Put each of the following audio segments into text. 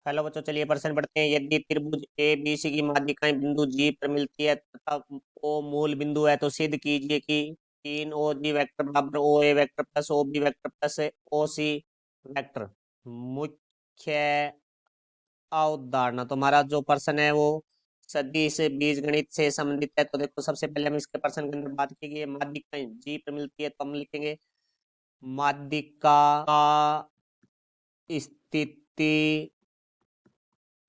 Hello बच्चों, चलिए प्रश्न पढ़ते हैं। यदि त्रिभुज ए बी सी की माध्यिकाएं बिंदु जी पर मिलती है तथा ओ मूल बिंदु है, तो सिद्ध कीजिए कि 3 OG वेक्टर बराबर OA vector plus OB vector plus OC vector. मुख्य अवधारणा। तो हमारा जो प्रश्न है वो सदिश बीजगणित से संबंधित है। तो देखो, सबसे पहले हम इसके प्रश्न के अंदर बात की कि माध्यिकाएं जी पर मिलती है, तो हम लिखेंगे माध्यिका का स्थिति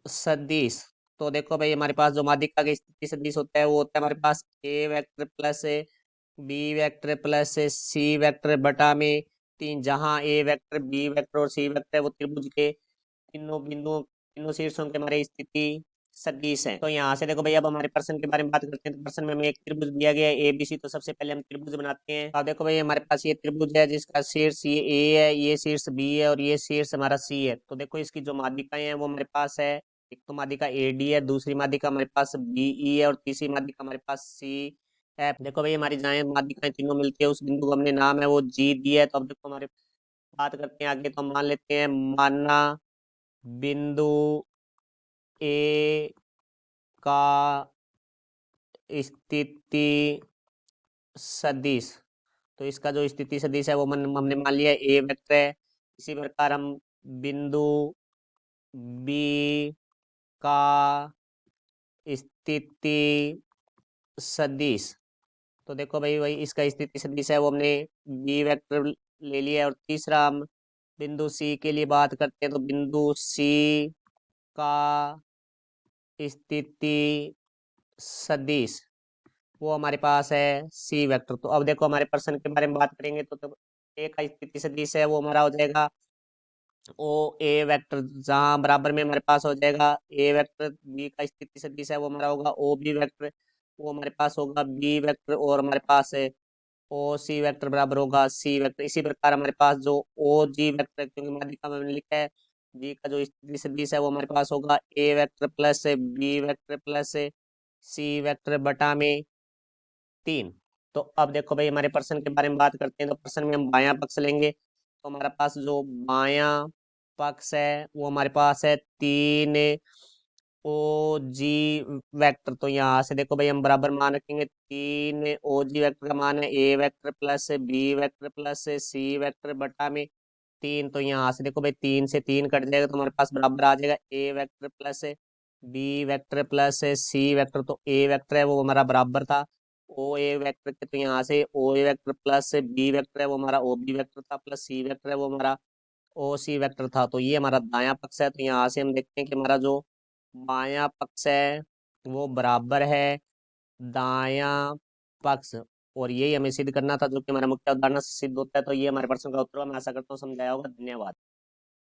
सदिश। तो देखो भाई, हमारे पास जो माध्यिका का स्थिति सदिश होता है वो होता है हमारे पास A vector plus B vector plus C vector बटा में 3, जहां ए वेक्टर बी वेक्टर और सी वेक्टर है वो त्रिभुज के तीनों बिंदुओं, तीनों शीर्षों के हमारे स्थिति सदिश है। तो यहाँ से देखो भाई, अब हमारे प्रश्न के बारे में बात करते हैं। तो प्रश्न में हमें एक त्रिभुज दिया गया है ए बी सी। तो सबसे पहले हम त्रिभुज बनाते हैं। अब देखो भाई, हमारे पास ये त्रिभुज है जिसका शीर्ष ये ए है, ये शीर्ष बी है और ये शीर्ष हमारा सी है। तो देखो, इसकी जो माध्यिकाएं हैं वो हमारे पास है, एक तो माध्यिका ए डी है, दूसरी माध्यिका हमारे पास बी ई है और तीसरी माध्यिका हमारे पास सी है। देखो भाई, हमारी जहाँ माध्यिकाएं तीनों मिलती है उस बिंदु को हमने नाम है वो जी दिया है। तो अब देखो, हमारे बात करते हैं आगे। तो हम मान लेते हैं, माना बिंदु ए का स्थिति सदिश। तो इसका जो स्थिति सदिश है वो हमने मान लिया ए वेक्टर है। इसी प्रकार हम बिंदु बी का स्थिति सदिश। तो देखो भाई, वही इसका स्थिति सदिश है वो हमने बी वेक्टर ले लिया है। और तीसरा हम बिंदु सी के लिए बात करते हैं। तो बिंदु सी का स्थिति सदिश वो हमारे पास है सी वेक्टर। तो अब देखो, हमारे प्रश्न के बारे में बात करेंगे। तो ए का स्थिति सदिश है वो हमारा हो जाएगा ओ ए वेक्टर, जहां बराबर में हमारे पास हो जाएगा ए वेक्टर। बी का स्थिति सदिश है वो हमारा होगा ओ बी वेक्टर, वो हमारे पास होगा बी वेक्टर। और हमारे पास है ओ सी वेक्टर बराबर होगा सी वेक्टर। इसी प्रकार हमारे पास जो ओ जी वेक्टर, क्योंकि माध्यिका में हमने लिखा है जी का जो स्थिति सदिश है वो हमारे पास होगा A vector plus B vector plus C vector बटा में 3। तो अब देखो भाई, हमारे प्रश्न के बारे में बात करते हैं। तो प्रश्न में हम बायां पक्ष लेंगे। तो हमारे पास जो बायां पक्ष है वो हमारे पास है 3 OG वेक्टर। तो यहाँ से देखो भाई, हम बराबर मान रखेंगे। 3 OG वेक्टर का मान है A vector plus B vector plus C vector बटा में 3। तो यहाँ से देखो भाई, 3 से 3 कट जाएगा तो हमारे पास बराबर आ जाएगा A vector plus B vector plus C vector. तो ए वेक्टर है वो हमारा बराबर था ओ ए वेक्टर के। तो यहाँ से ओ ए वेक्टर प्लस बी वेक्टर है वो हमारा ओ बी वेक्टर था, प्लस सी वेक्टर है वो हमारा ओ सी वेक्टर था। तो ये हमारा दायां पक्ष है। तो यहाँ से हम देखते हैं कि हमारा जो बायां पक्ष है वो बराबर है दायां पक्ष। और यही हमें सिद्ध करना था, जो कि हमारा मुख्य उदाहरण से सिद्ध होता है। तो ये हमारे प्रश्न का उत्तर है। मैं आशा करता हूँ समझाया होगा। धन्यवाद।